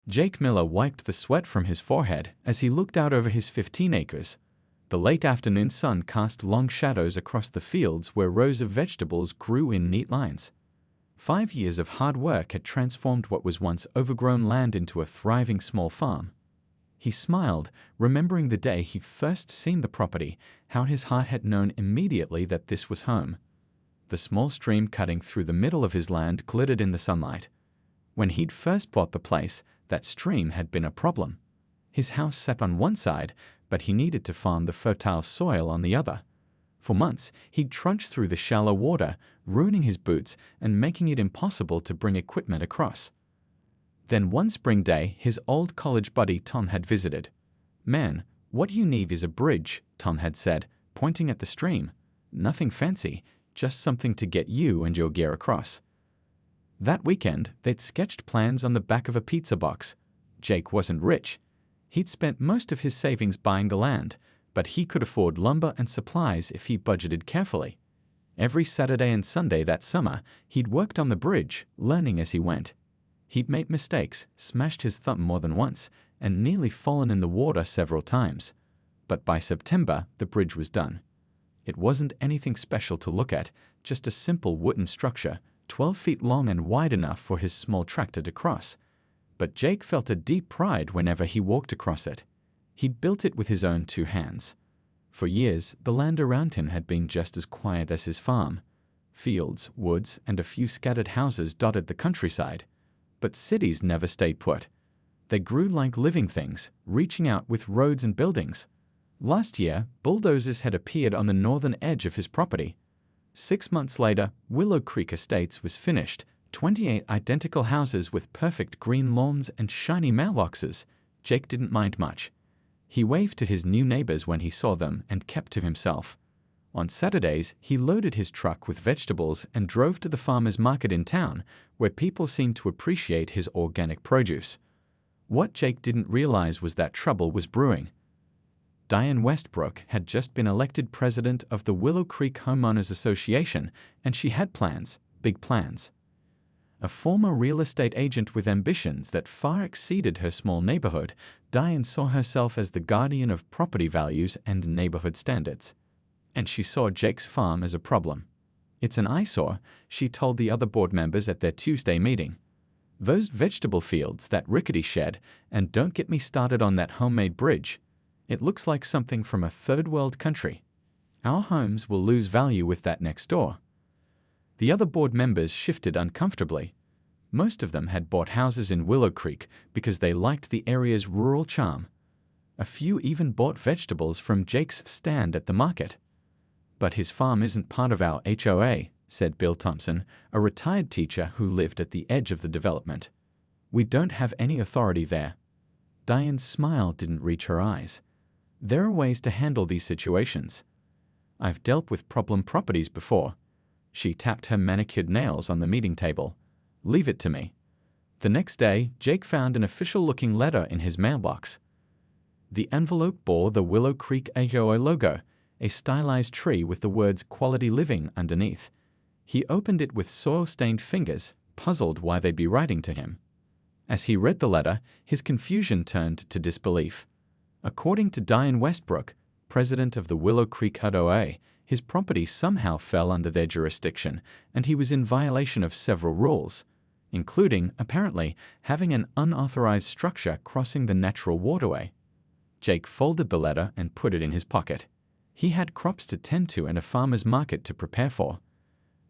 Jake Miller wiped the sweat from his forehead as he looked out over his 15 acres. The late afternoon sun cast long shadows across the fields where rows of vegetables grew in neat lines. 5 years of hard work had transformed what was once overgrown land into a thriving small farm. He smiled, remembering the day he'd first seen the property, how his heart had known immediately that this was home. The small stream cutting through the middle of his land glittered in the sunlight. When he'd first bought the place, that stream had been a problem. His house sat on one side, but he needed to farm the fertile soil on the other. For months, he'd trudged through the shallow water, ruining his boots and making it impossible to bring equipment across. Then one spring day, his old college buddy Tom had visited. "Man, what you need is a bridge," Tom had said, pointing at the stream. "Nothing fancy, just something to get you and your gear across." That weekend, they'd sketched plans on the back of a pizza box. Jake wasn't rich. He'd spent most of his savings buying the land, but he could afford lumber and supplies if he budgeted carefully. Every Saturday and Sunday that summer, he'd worked on the bridge, learning as he went. He'd made mistakes, smashed his thumb more than once, and nearly fallen in the water several times. But by September, the bridge was done. It wasn't anything special to look at, just a simple wooden structure, 12 feet long and wide enough for his small tractor to cross. But Jake felt a deep pride whenever he walked across it. He'd built it with his own 2 hands. For years, the land around him had been just as quiet as his farm. Fields, woods, and a few scattered houses dotted the countryside. But cities never stayed put. They grew like living things, reaching out with roads and buildings. Last year, bulldozers had appeared on the northern edge of his property. 6 months later, Willow Creek Estates was finished, 28 identical houses with perfect green lawns and shiny mailboxes. Jake didn't mind much. He waved to his new neighbors when he saw them and kept to himself. On Saturdays, he loaded his truck with vegetables and drove to the farmer's market in town, where people seemed to appreciate his organic produce. What Jake didn't realize was that trouble was brewing. Diane Westbrook had just been elected president of the Willow Creek Homeowners Association, and she had plans, big plans. A former real estate agent with ambitions that far exceeded her small neighborhood, Diane saw herself as the guardian of property values and neighborhood standards. And she saw Jake's farm as a problem. "It's an eyesore," she told the other board members at their Tuesday meeting. "Those vegetable fields, that rickety shed, and don't get me started on that homemade bridge. It looks like something from a third-world country. Our homes will lose value with that next door." The other board members shifted uncomfortably. Most of them had bought houses in Willow Creek because they liked the area's rural charm. A few even bought vegetables from Jake's stand at the market. "But his farm isn't part of our HOA," said Bill Thompson, a retired teacher who lived at the edge of the development. "We don't have any authority there." Diane's smile didn't reach her eyes. "There are ways to handle these situations. I've dealt with problem properties before." She tapped her manicured nails on the meeting table. "Leave it to me." The next day, Jake found an official-looking letter in his mailbox. The envelope bore the Willow Creek HOA logo, a stylized tree with the words "Quality Living" underneath. He opened it with soil-stained fingers, puzzled why they'd be writing to him. As he read the letter, his confusion turned to disbelief. According to Diane Westbrook, president of the Willow Creek HOA, his property somehow fell under their jurisdiction, and he was in violation of several rules, including, apparently, having an unauthorized structure crossing the natural waterway. Jake folded the letter and put it in his pocket. He had crops to tend to and a farmer's market to prepare for.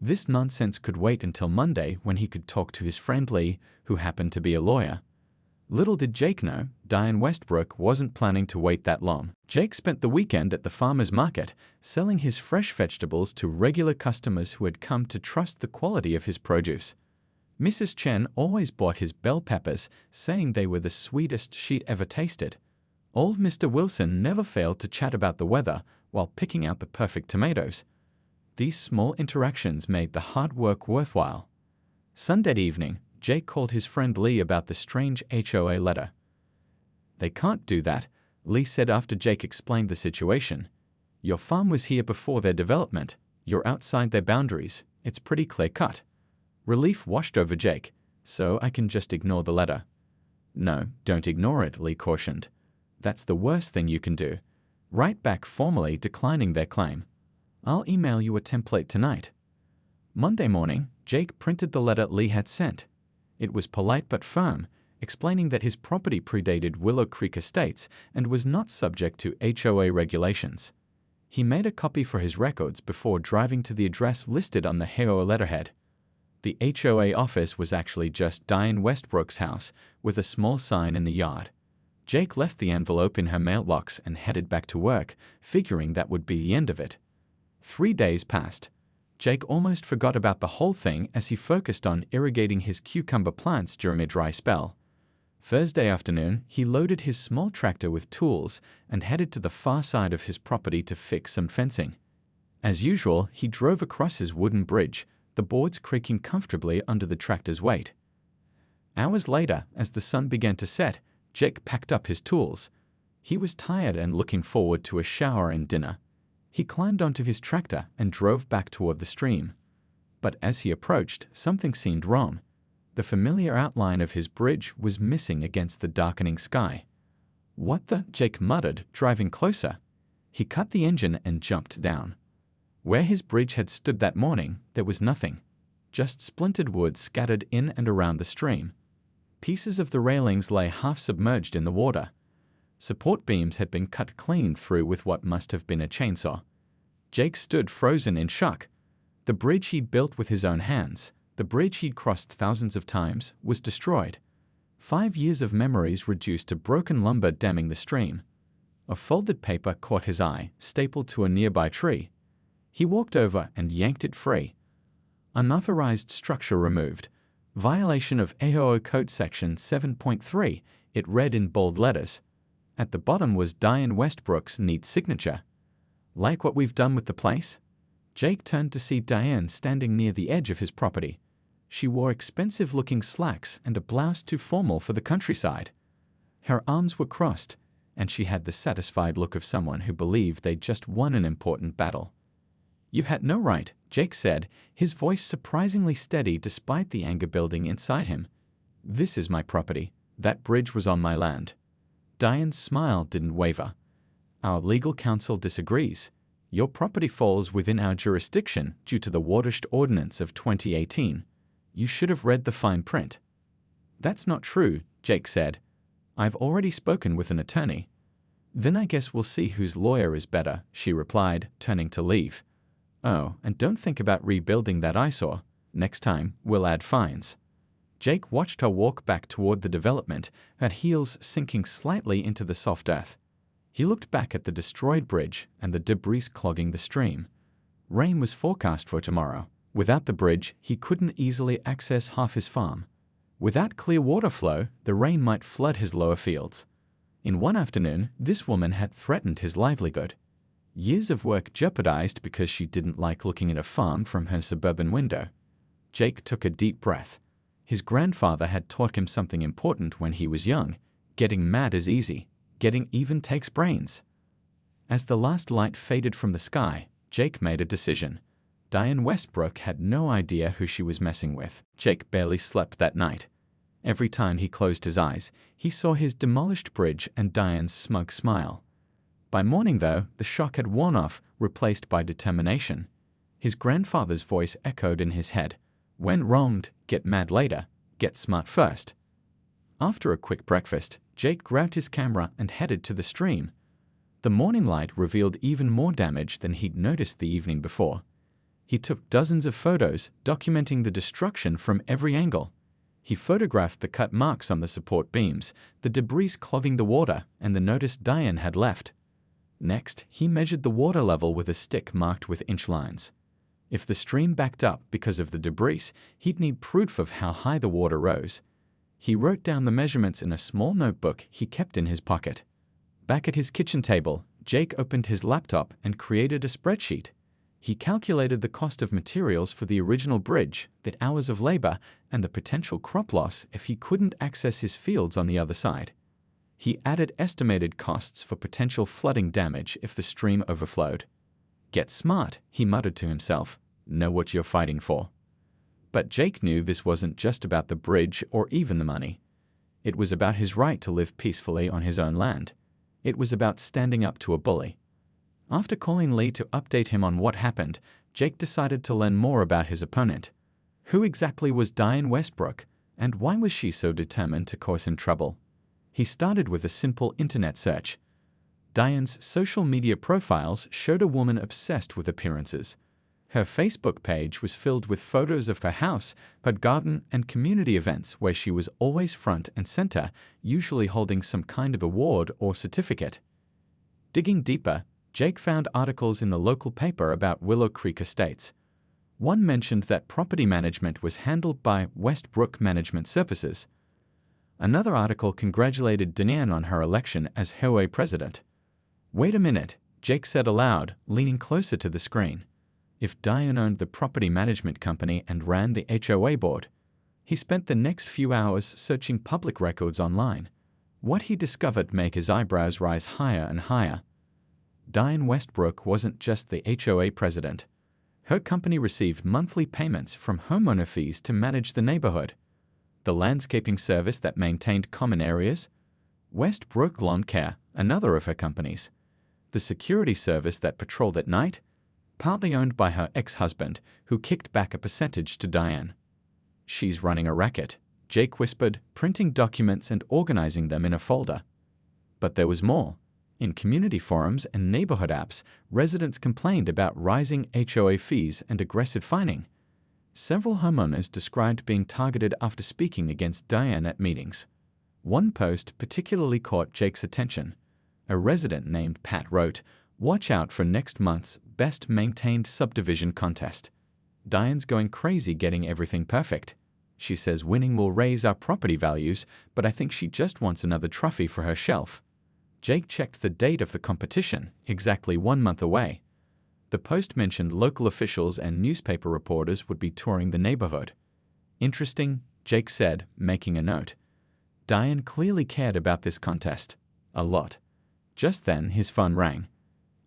This nonsense could wait until Monday when he could talk to his friend Lee, who happened to be a lawyer. Little did Jake know, Diane Westbrook wasn't planning to wait that long. Jake spent the weekend at the farmer's market, selling his fresh vegetables to regular customers who had come to trust the quality of his produce. Mrs. Chen always bought his bell peppers, saying they were the sweetest she'd ever tasted. Old Mr. Wilson never failed to chat about the weather while picking out the perfect tomatoes. These small interactions made the hard work worthwhile. Sunday evening, Jake called his friend Lee about the strange HOA letter. "They can't do that," Lee said after Jake explained the situation. "Your farm was here before their development. You're outside their boundaries. It's pretty clear-cut." Relief washed over Jake. "So I can just ignore the letter." No, don't ignore it, Lee cautioned. That's the worst thing you can do. Write back formally declining their claim. I'll email you a template tonight. Monday morning, Jake printed the letter Lee had sent. It was polite but firm, explaining that his property predated Willow Creek Estates and was not subject to HOA regulations. He made a copy for his records before driving to the address listed on the HOA letterhead. The HOA office was actually just Diane Westbrook's house, with a small sign in the yard. Jake left the envelope in her mailbox and headed back to work, figuring that would be the end of it. 3 days passed. Jake almost forgot about the whole thing as he focused on irrigating his cucumber plants during a dry spell. Thursday afternoon, he loaded his small tractor with tools and headed to the far side of his property to fix some fencing. As usual, he drove across his wooden bridge, the boards creaking comfortably under the tractor's weight. Hours later, as the sun began to set, Jake packed up his tools. He was tired and looking forward to a shower and dinner. He climbed onto his tractor and drove back toward the stream. But as he approached, something seemed wrong. The familiar outline of his bridge was missing against the darkening sky. "What the?" Jake muttered, driving closer. He cut the engine and jumped down. Where his bridge had stood that morning, there was nothing. Just splintered wood scattered in and around the stream. Pieces of the railings lay half submerged in the water. Support beams had been cut clean through with what must have been a chainsaw. Jake stood frozen in shock. The bridge he'd built with his own hands, the bridge he'd crossed thousands of times, was destroyed. 5 years of memories reduced to broken lumber damming the stream. A folded paper caught his eye, stapled to a nearby tree. He walked over and yanked it free. Unauthorized structure removed. Violation of HOA Code Section 7.3, it read in bold letters. At the bottom was Diane Westbrook's neat signature. "Like what we've done with the place?" Jake turned to see Diane standing near the edge of his property. She wore expensive-looking slacks and a blouse too formal for the countryside. Her arms were crossed, and she had the satisfied look of someone who believed they'd just won an important battle. "You had no right," Jake said, his voice surprisingly steady despite the anger building inside him. "This is my property. That bridge was on my land." Diane's smile didn't waver. "Our legal counsel disagrees. Your property falls within our jurisdiction due to the Watershed Ordinance of 2018. You should have read the fine print." "That's not true," Jake said. "I've already spoken with an attorney." "Then I guess we'll see whose lawyer is better," she replied, turning to leave. "Oh, and don't think about rebuilding that eyesore. Next time, we'll add fines." Jake watched her walk back toward the development, her heels sinking slightly into the soft earth. He looked back at the destroyed bridge and the debris clogging the stream. Rain was forecast for tomorrow. Without the bridge, he couldn't easily access half his farm. Without clear water flow, the rain might flood his lower fields. In one afternoon, this woman had threatened his livelihood. Years of work jeopardized because she didn't like looking at a farm from her suburban window. Jake took a deep breath. His grandfather had taught him something important when he was young. Getting mad is easy. Getting even takes brains. As the last light faded from the sky, Jake made a decision. Diane Westbrook had no idea who she was messing with. Jake barely slept that night. Every time he closed his eyes, he saw his demolished bridge and Diane's smug smile. By morning, though, the shock had worn off, replaced by determination. His grandfather's voice echoed in his head. "When wronged, get mad later. Get smart first." After a quick breakfast, Jake grabbed his camera and headed to the stream. The morning light revealed even more damage than he'd noticed the evening before. He took dozens of photos, documenting the destruction from every angle. He photographed the cut marks on the support beams, the debris clogging the water, and the notice Diane had left. Next, he measured the water level with a stick marked with inch lines. If the stream backed up because of the debris, he'd need proof of how high the water rose. He wrote down the measurements in a small notebook he kept in his pocket. Back at his kitchen table, Jake opened his laptop and created a spreadsheet. He calculated the cost of materials for the original bridge, the hours of labor, and the potential crop loss if he couldn't access his fields on the other side. He added estimated costs for potential flooding damage if the stream overflowed. "Get smart," he muttered to himself. "Know what you're fighting for." But Jake knew this wasn't just about the bridge or even the money. It was about his right to live peacefully on his own land. It was about standing up to a bully. After calling Lee to update him on what happened, Jake decided to learn more about his opponent. Who exactly was Diane Westbrook, and why was she so determined to cause him trouble? He started with a simple internet search. Diane's social media profiles showed a woman obsessed with appearances. Her Facebook page was filled with photos of her house, her garden, and community events where she was always front and center, usually holding some kind of award or certificate. Digging deeper, Jake found articles in the local paper about Willow Creek Estates. One mentioned that property management was handled by Westbrook Management Services. Another article congratulated Diane on her election as HOA president. "Wait a minute," Jake said aloud, leaning closer to the screen. If Diane owned the property management company and ran the HOA board? He spent the next few hours searching public records online. What he discovered made his eyebrows rise higher and higher. Diane Westbrook wasn't just the HOA president. Her company received monthly payments from homeowner fees to manage the neighborhood. The landscaping service that maintained common areas? Westbrook Lawn Care, another of her companies. The security service that patrolled at night? Partly owned by her ex-husband, who kicked back a percentage to Diane. "She's running a racket," Jake whispered, printing documents and organizing them in a folder. But there was more. In community forums and neighborhood apps, residents complained about rising HOA fees and aggressive fining. Several homeowners described being targeted after speaking against Diane at meetings. One post particularly caught Jake's attention. A resident named Pat wrote, "Watch out for next month's Best Maintained Subdivision contest. Diane's going crazy getting everything perfect. She says winning will raise our property values, but I think she just wants another trophy for her shelf." Jake checked the date of the competition, exactly 1 month away. The post mentioned local officials and newspaper reporters would be touring the neighborhood. "Interesting," Jake said, making a note. Diane clearly cared about this contest. A lot. Just then, his phone rang.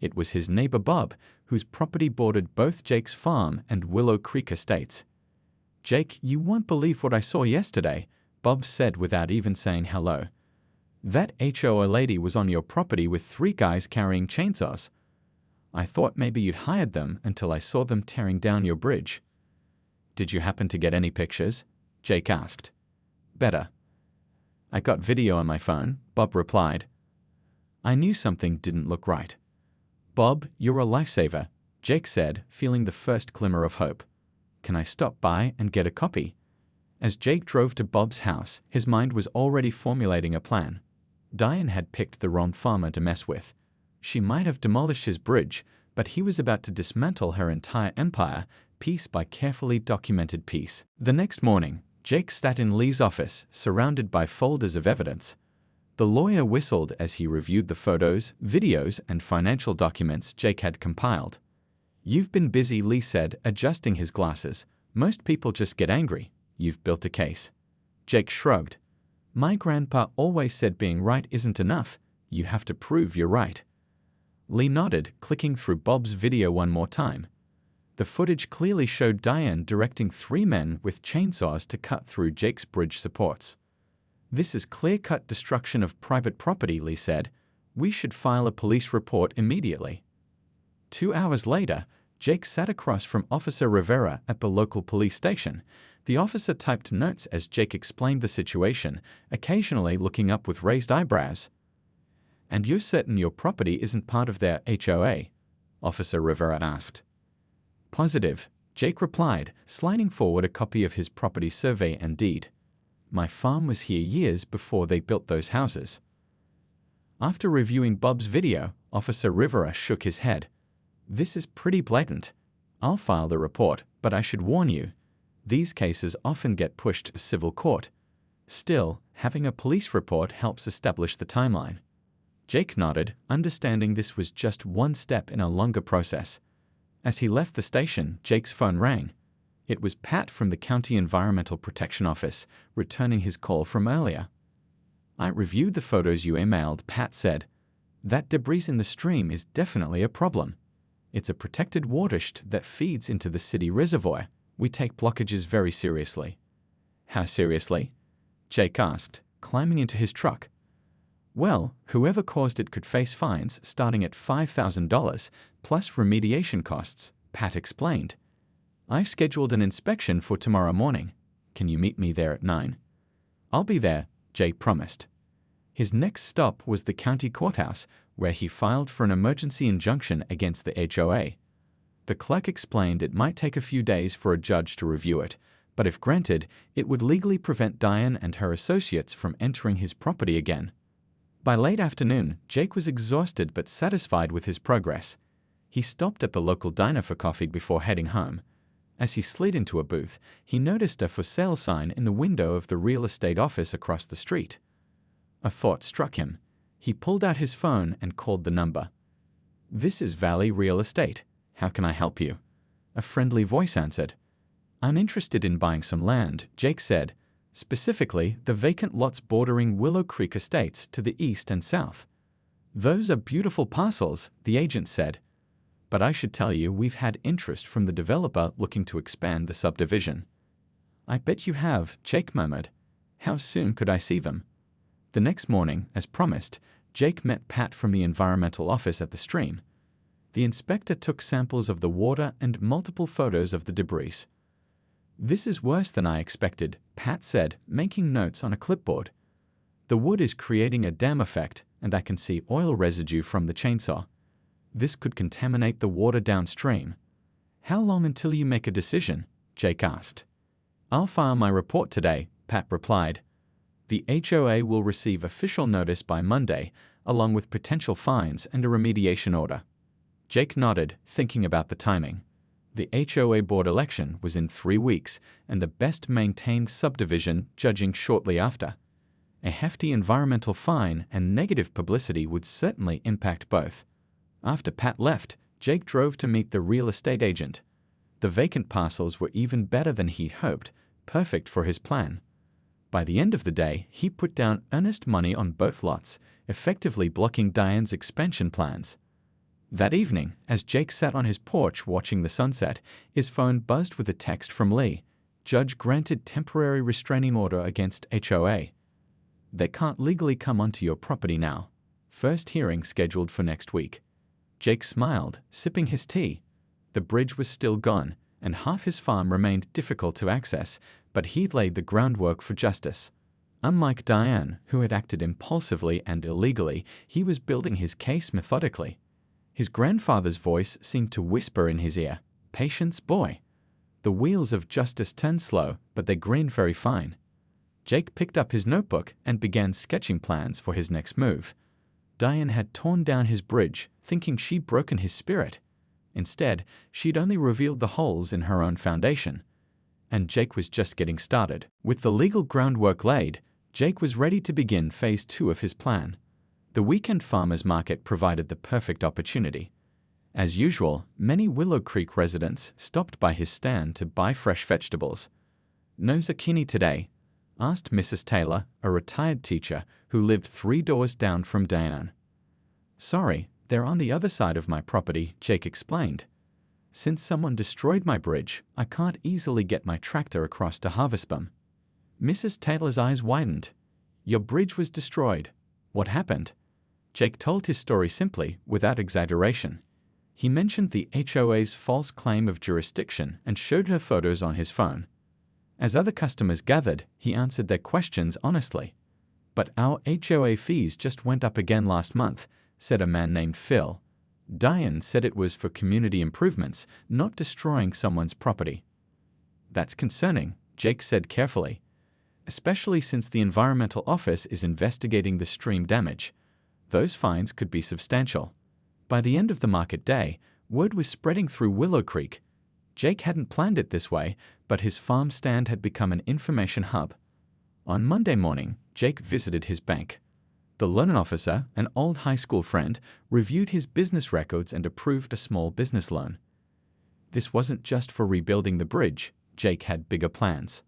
It was his neighbor Bob, whose property bordered both Jake's farm and Willow Creek Estates. "Jake, you won't believe what I saw yesterday," Bob said without even saying hello. "That HOA lady was on your property with 3 guys carrying chainsaws. I thought maybe you'd hired them until I saw them tearing down your bridge." "Did you happen to get any pictures?" Jake asked. "Better. I got video on my phone," Bob replied. I knew something didn't look right. "Bob, you're a lifesaver," Jake said, feeling the first glimmer of hope. "Can I stop by and get a copy?" As Jake drove to Bob's house, his mind was already formulating a plan. Diane had picked the wrong farmer to mess with. She might have demolished his bridge, but he was about to dismantle her entire empire, piece by carefully documented piece. The next morning, Jake sat in Lee's office, surrounded by folders of evidence. The lawyer whistled as he reviewed the photos, videos, and financial documents Jake had compiled. "You've been busy," Lee said, adjusting his glasses. "Most people just get angry. You've built a case." Jake shrugged. "My grandpa always said being right isn't enough. You have to prove you're right." Lee nodded, clicking through Bob's video one more time. The footage clearly showed Diane directing 3 men with chainsaws to cut through Jake's bridge supports. "This is clear-cut destruction of private property," Lee said. "We should file a police report immediately." 2 hours later, Jake sat across from Officer Rivera at the local police station. The officer typed notes as Jake explained the situation, occasionally looking up with raised eyebrows. "And you're certain your property isn't part of their HOA?" Officer Rivera asked. "Positive," Jake replied, sliding forward a copy of his property survey and deed. "My farm was here years before they built those houses." After reviewing Bob's video, Officer Rivera shook his head. "This is pretty blatant. I'll file the report, but I should warn you, these cases often get pushed to civil court. Still, having a police report helps establish the timeline." Jake nodded, understanding this was just one step in a longer process. As he left the station, Jake's phone rang. It was Pat from the County Environmental Protection Office, returning his call from earlier. "I reviewed the photos you emailed," Pat said. "That debris in the stream is definitely a problem. It's a protected watershed that feeds into the city reservoir. We take blockages very seriously." "How seriously?" Jake asked, climbing into his truck. Well, whoever caused it could face fines starting at $5,000 plus remediation costs, Pat explained. I've scheduled an inspection for tomorrow morning. Can you meet me there at 9? I'll be there, Jake promised. His next stop was the county courthouse, where he filed for an emergency injunction against the HOA. The clerk explained it might take a few days for a judge to review it, but if granted, it would legally prevent Diane and her associates from entering his property again. By late afternoon, Jake was exhausted but satisfied with his progress. He stopped at the local diner for coffee before heading home. As he slid into a booth, he noticed a for sale sign in the window of the real estate office across the street. A thought struck him. He pulled out his phone and called the number. "This is Valley Real Estate. How can I help you?" A friendly voice answered. "I'm interested in buying some land," Jake said, "specifically the vacant lots bordering Willow Creek Estates to the east and south." "Those are beautiful parcels," the agent said. "But I should tell you we've had interest from the developer looking to expand the subdivision." "I bet you have," Jake murmured. "How soon could I see them?" The next morning, as promised, Jake met Pat from the environmental office at the stream. The inspector took samples of the water and multiple photos of the debris. "This is worse than I expected," Pat said, making notes on a clipboard. "The wood is creating a dam effect, and I can see oil residue from the chainsaw. This could contaminate the water downstream." "How long until you make a decision?" Jake asked. "I'll file my report today," Pat replied. "The HOA will receive official notice by Monday, along with potential fines and a remediation order." Jake nodded, thinking about the timing. The HOA board election was in 3 weeks, and the best-maintained subdivision judging shortly after. A hefty environmental fine and negative publicity would certainly impact both. After Pat left, Jake drove to meet the real estate agent. The vacant parcels were even better than he'd hoped, perfect for his plan. By the end of the day, he put down earnest money on both lots, effectively blocking Diane's expansion plans. That evening, as Jake sat on his porch watching the sunset, his phone buzzed with a text from Lee. "Judge granted temporary restraining order against HOA. They can't legally come onto your property now. First hearing scheduled for next week." Jake smiled, sipping his tea. The bridge was still gone, and half his farm remained difficult to access, but he'd laid the groundwork for justice. Unlike Diane, who had acted impulsively and illegally, he was building his case methodically. His grandfather's voice seemed to whisper in his ear, "Patience, boy." The wheels of justice turned slow, but they grained very fine. Jake picked up his notebook and began sketching plans for his next move. Diane had torn down his bridge, thinking she'd broken his spirit. Instead, she'd only revealed the holes in her own foundation. And Jake was just getting started. With the legal groundwork laid, Jake was ready to begin phase 2 of his plan. The weekend farmers market provided the perfect opportunity. As usual, many Willow Creek residents stopped by his stand to buy fresh vegetables. "No zucchini today?" asked Mrs. Taylor, a retired teacher who lived 3 doors down from Diane. "Sorry, they're on the other side of my property," Jake explained. "Since someone destroyed my bridge, I can't easily get my tractor across to harvest them." Mrs. Taylor's eyes widened. "Your bridge was destroyed. What happened?" Jake told his story simply, without exaggeration. He mentioned the HOA's false claim of jurisdiction and showed her photos on his phone. As other customers gathered, he answered their questions honestly. "But our HOA fees just went up again last month," said a man named Phil. "Diane said it was for community improvements, not destroying someone's property." "That's concerning," Jake said carefully, "especially since the environmental office is investigating the stream damage. Those fines could be substantial." By the end of the market day, word was spreading through Willow Creek. Jake hadn't planned it this way, but his farm stand had become an information hub. On Monday morning, Jake visited his bank. The loan officer, an old high school friend, reviewed his business records and approved a small business loan. This wasn't just for rebuilding the bridge. Jake had bigger plans.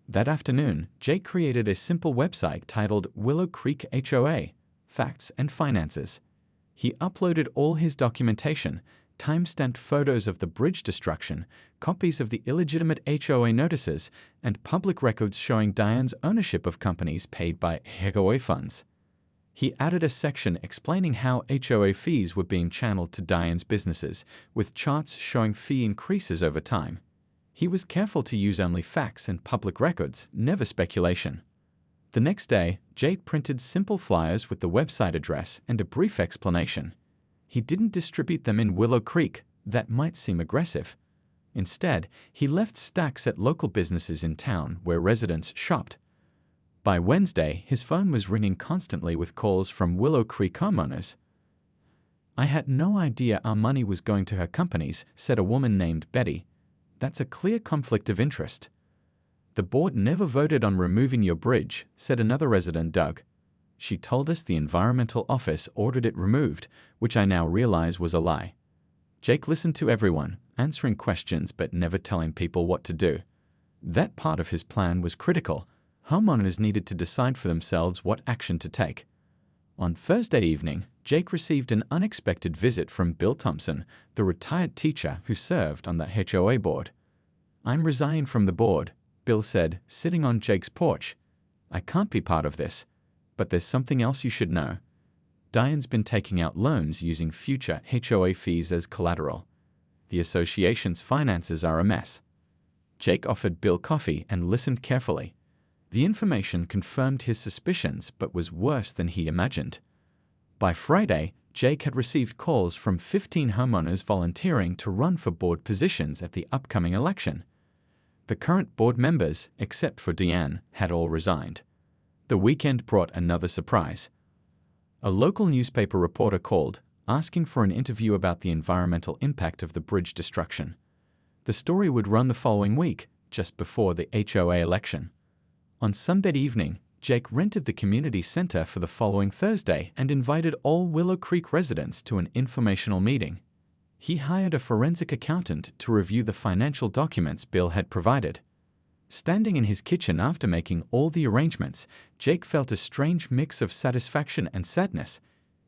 That afternoon, Jake created a simple website titled Willow Creek HOA, Facts and Finances. He uploaded all his documentation, time-stamped photos of the bridge destruction, copies of the illegitimate HOA notices, and public records showing Diane's ownership of companies paid by HOA funds. He added a section explaining how HOA fees were being channeled to Diane's businesses, with charts showing fee increases over time. He was careful to use only facts and public records, never speculation. The next day, Jake printed simple flyers with the website address and a brief explanation. He didn't distribute them in Willow Creek. That might seem aggressive. Instead, he left stacks at local businesses in town where residents shopped. By Wednesday, his phone was ringing constantly with calls from Willow Creek homeowners. "I had no idea our money was going to her companies," said a woman named Betty. "That's a clear conflict of interest." "The board never voted on removing your bridge," said another resident, Doug. "She told us the environmental office ordered it removed, which I now realize was a lie." Jake listened to everyone, answering questions but never telling people what to do. That part of his plan was critical. Homeowners needed to decide for themselves what action to take. On Thursday evening, Jake received an unexpected visit from Bill Thompson, the retired teacher who served on the HOA board. "I'm resigning from the board," Bill said, sitting on Jake's porch. "I can't be part of this. But there's something else you should know. Diane's been taking out loans using future HOA fees as collateral. The association's finances are a mess." Jake offered Bill coffee and listened carefully. The information confirmed his suspicions but was worse than he imagined. By Friday, Jake had received calls from 15 homeowners volunteering to run for board positions at the upcoming election. The current board members, except for Diane, had all resigned. The weekend brought another surprise. A local newspaper reporter called, asking for an interview about the environmental impact of the bridge destruction. The story would run the following week, just before the HOA election. On Sunday evening, Jake rented the community center for the following Thursday and invited all Willow Creek residents to an informational meeting. He hired a forensic accountant to review the financial documents Bill had provided. Standing in his kitchen after making all the arrangements, Jake felt a strange mix of satisfaction and sadness.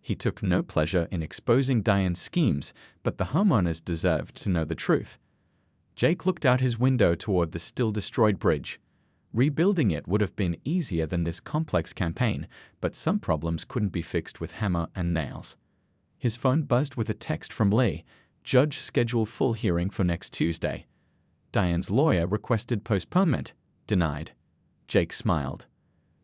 He took no pleasure in exposing Diane's schemes, but the homeowners deserved to know the truth. Jake looked out his window toward the still-destroyed bridge. Rebuilding it would have been easier than this complex campaign, but some problems couldn't be fixed with hammer and nails. His phone buzzed with a text from Lee. "Judge scheduled full hearing for next Tuesday." Diane's lawyer requested postponement. Denied. Jake smiled.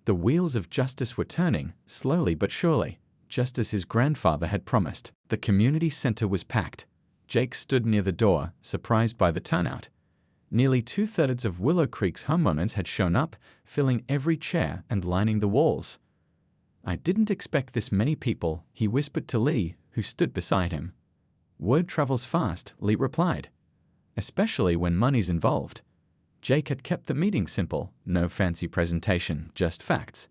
The wheels of justice were turning, slowly but surely, just as his grandfather had promised. The community center was packed. Jake stood near the door, surprised by the turnout. Nearly 2/3 of Willow Creek's homeowners had shown up, filling every chair and lining the walls. "I didn't expect this many people," he whispered to Lee, who stood beside him. "Word travels fast," Lee replied. "Especially when money's involved." Jake had kept the meeting simple, no fancy presentation, just facts.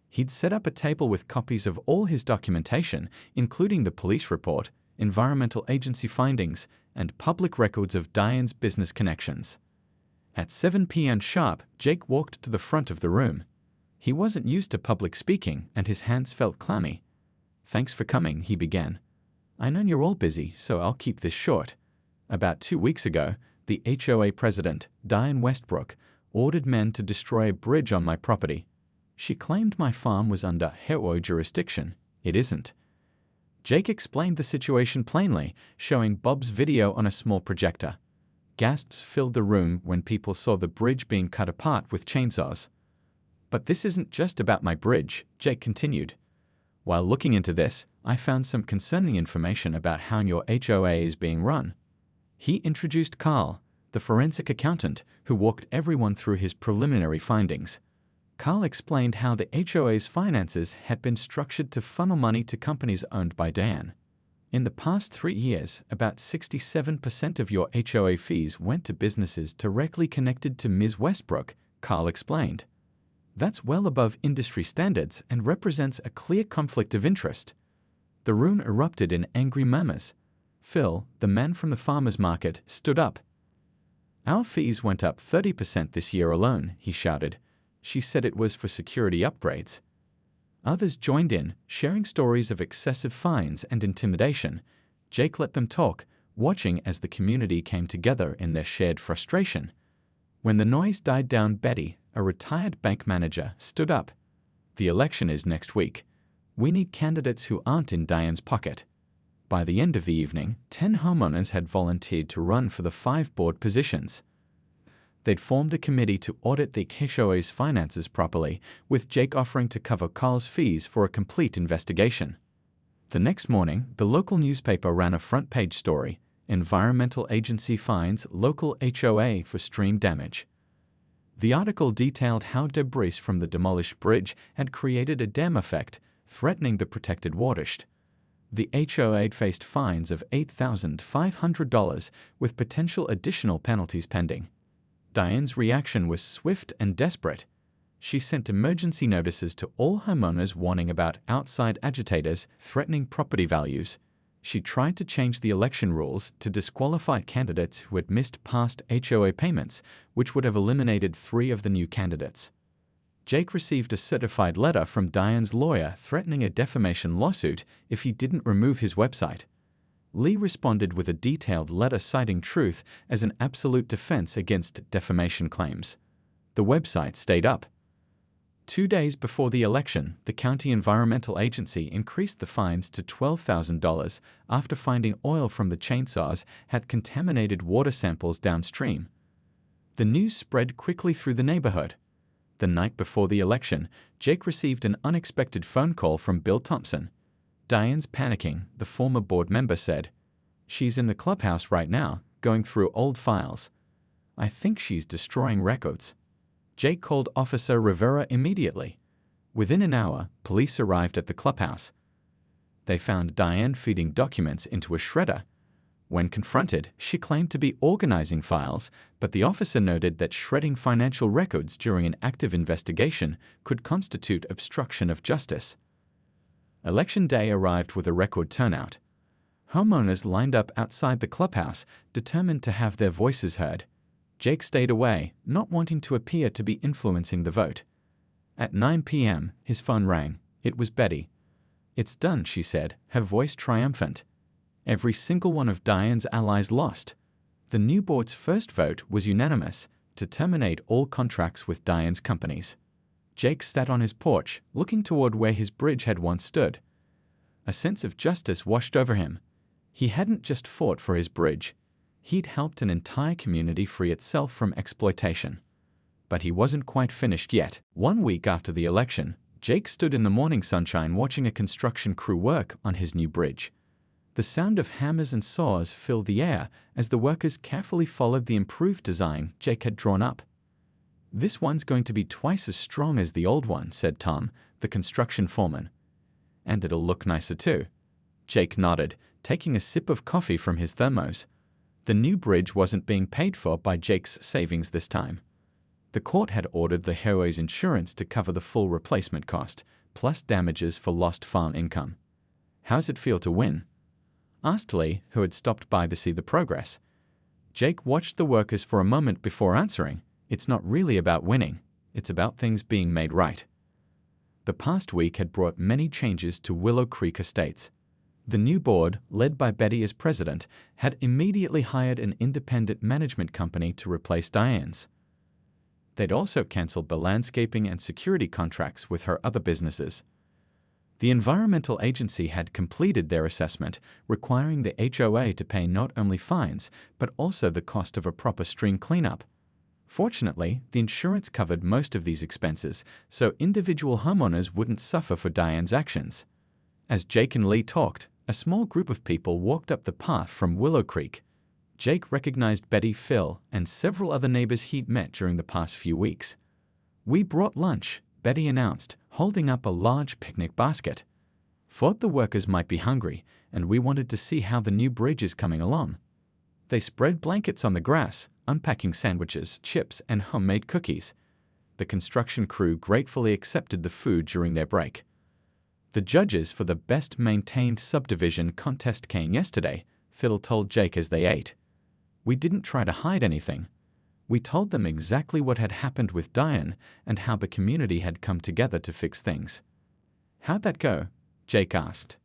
He'd set up a table with copies of all his documentation, including the police report, environmental agency findings, and public records of Diane's business connections. At 7 p.m. sharp, Jake walked to the front of the room. He wasn't used to public speaking, and his hands felt clammy. "Thanks for coming," he began. "I know you're all busy, so I'll keep this short. About 2 weeks ago, the HOA president, Diane Westbrook, ordered men to destroy a bridge on my property. She claimed my farm was under HOA jurisdiction. It isn't." Jake explained the situation plainly, showing Bob's video on a small projector. Gasps filled the room when people saw the bridge being cut apart with chainsaws. "But this isn't just about my bridge," Jake continued. "While looking into this, I found some concerning information about how your HOA is being run." He introduced Carl, the forensic accountant, who walked everyone through his preliminary findings. Carl explained how the HOA's finances had been structured to funnel money to companies owned by Diane. "In the past 3 years, about 67% of your HOA fees went to businesses directly connected to Ms. Westbrook," Carl explained. "That's well above industry standards and represents a clear conflict of interest." The room erupted in angry murmurs. Phil, the man from the farmer's market, stood up. "Our fees went up 30% this year alone," he shouted. "She said it was for security upgrades." Others joined in, sharing stories of excessive fines and intimidation. Jake let them talk, watching as the community came together in their shared frustration. When the noise died down, Betty, a retired bank manager, stood up. "The election is next week. We need candidates who aren't in Diane's pocket." By the end of the evening, 10 homeowners had volunteered to run for the 5 board positions. They'd formed a committee to audit the HOA's finances properly, with Jake offering to cover Carl's fees for a complete investigation. The next morning, the local newspaper ran a front-page story: "Environmental Agency Fines Local HOA for Stream Damage." The article detailed how debris from the demolished bridge had created a dam effect, threatening the protected watershed. The HOA faced fines of $8,500, with potential additional penalties pending. Diane's reaction was swift and desperate. She sent emergency notices to all homeowners warning about outside agitators threatening property values. She tried to change the election rules to disqualify candidates who had missed past HOA payments, which would have eliminated 3 of the new candidates. Jake received a certified letter from Diane's lawyer threatening a defamation lawsuit if he didn't remove his website. Lee responded with a detailed letter citing truth as an absolute defense against defamation claims. The website stayed up. 2 days before the election, the county environmental agency increased the fines to $12,000 after finding oil from the chainsaws had contaminated water samples downstream. The news spread quickly through the neighborhood. The night before the election, Jake received an unexpected phone call from Bill Thompson. "Diane's panicking," the former board member said. "She's in the clubhouse right now, going through old files. I think she's destroying records." Jake called Officer Rivera immediately. Within an hour, police arrived at the clubhouse. They found Diane feeding documents into a shredder. When confronted, she claimed to be organizing files, but the officer noted that shredding financial records during an active investigation could constitute obstruction of justice. Election day arrived with a record turnout. Homeowners lined up outside the clubhouse, determined to have their voices heard. Jake stayed away, not wanting to appear to be influencing the vote. At 9 p.m., his phone rang. It was Betty. "It's done," she said, her voice triumphant. Every single one of Diane's allies lost. The new board's first vote was unanimous to terminate all contracts with Diane's companies. Jake sat on his porch, looking toward where his bridge had once stood. A sense of justice washed over him. He hadn't just fought for his bridge. He'd helped an entire community free itself from exploitation. But he wasn't quite finished yet. 1 week after the election, Jake stood in the morning sunshine watching a construction crew work on his new bridge. The sound of hammers and saws filled the air as the workers carefully followed the improved design Jake had drawn up. "This one's going to be twice as strong as the old one," said Tom, the construction foreman. "And it'll look nicer too." Jake nodded, taking a sip of coffee from his thermos. The new bridge wasn't being paid for by Jake's savings this time. The court had ordered the HOA's insurance to cover the full replacement cost, plus damages for lost farm income. "How's it feel to win?" asked Lee, who had stopped by to see the progress. Jake watched the workers for a moment before answering. "It's not really about winning. It's about things being made right." The past week had brought many changes to Willow Creek Estates. The new board, led by Betty as president, had immediately hired an independent management company to replace Diane's. They'd also canceled the landscaping and security contracts with her other businesses. The environmental agency had completed their assessment, requiring the HOA to pay not only fines, but also the cost of a proper stream cleanup. Fortunately, the insurance covered most of these expenses, so individual homeowners wouldn't suffer for Diane's actions. As Jake and Lee talked, a small group of people walked up the path from Willow Creek. Jake recognized Betty, Phil, and several other neighbors he'd met during the past few weeks. "We brought lunch," Betty announced, holding up a large picnic basket. "Thought the workers might be hungry, and we wanted to see how the new bridge is coming along." They spread blankets on the grass, unpacking sandwiches, chips, and homemade cookies. The construction crew gratefully accepted the food during their break. The judges for the Best Maintained Subdivision contest came yesterday, Phil told Jake as they ate. "We didn't try to hide anything. We told them exactly what had happened with Diane and how the community had come together to fix things." "How'd that go?" Jake asked.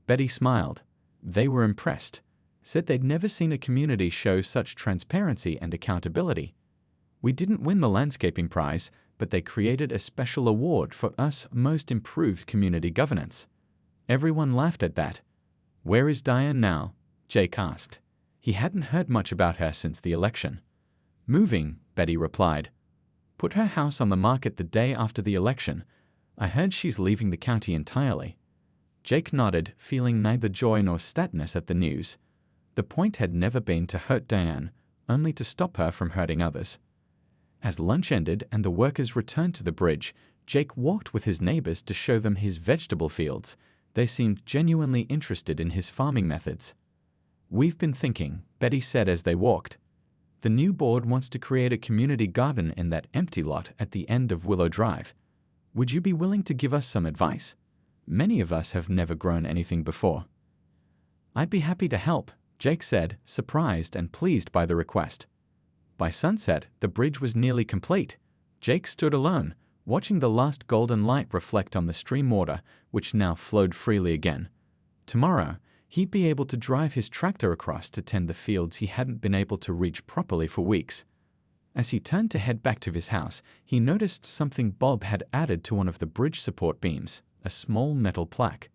Betty smiled. "They were impressed. said they'd never seen a community show such transparency and accountability. We didn't win the landscaping prize, but they created a special award for us most improved community governance. Everyone laughed at that. Where is Diane now? Jake asked. He hadn't heard much about her since the election. Moving, Betty replied. Put her house on the market the day after the election. I heard she's leaving the county entirely. Jake nodded, feeling neither joy nor sadness at the news. The point had never been to hurt Diane, only to stop her from hurting others. As lunch ended and the workers returned to the bridge, Jake walked with his neighbors to show them his vegetable fields. They seemed genuinely interested in his farming methods. We've been thinking, Betty said as they walked. The new board wants to create a community garden in that empty lot at the end of Willow Drive. Would you be willing to give us some advice? Many of us have never grown anything before. I'd be happy to help, Jake said, surprised and pleased by the request. By sunset, the bridge was nearly complete. Jake stood alone, watching the last golden light reflect on the stream water, which now flowed freely again. Tomorrow, he'd be able to drive his tractor across to tend the fields he hadn't been able to reach properly for weeks. As he turned to head back to his house, he noticed something Bob had added to one of the bridge support beams, a small metal plaque.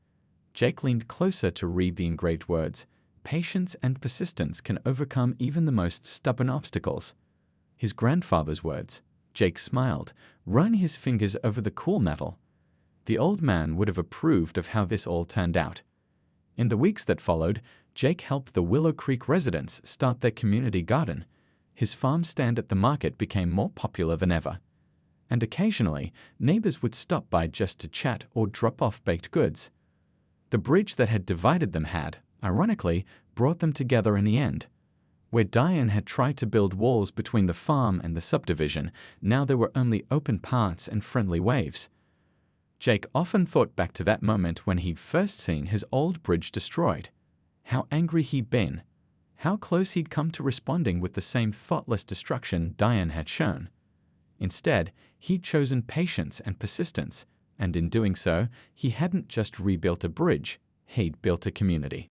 Jake leaned closer to read the engraved words. Patience and persistence can overcome even the most stubborn obstacles. His grandfather's words. Jake smiled, running his fingers over the cool metal. The old man would have approved of how this all turned out. In the weeks that followed, Jake helped the Willow Creek residents start their community garden. His farm stand at the market became more popular than ever. And occasionally, neighbors would stop by just to chat or drop off baked goods. The bridge that had divided them had, ironically, brought them together in the end. Where Diane had tried to build walls between the farm and the subdivision, now there were only open paths and friendly waves. Jake often thought back to that moment when he'd first seen his old bridge destroyed. How angry he'd been. How close he'd come to responding with the same thoughtless destruction Diane had shown. Instead, he'd chosen patience and persistence, and in doing so, he hadn't just rebuilt a bridge, he'd built a community.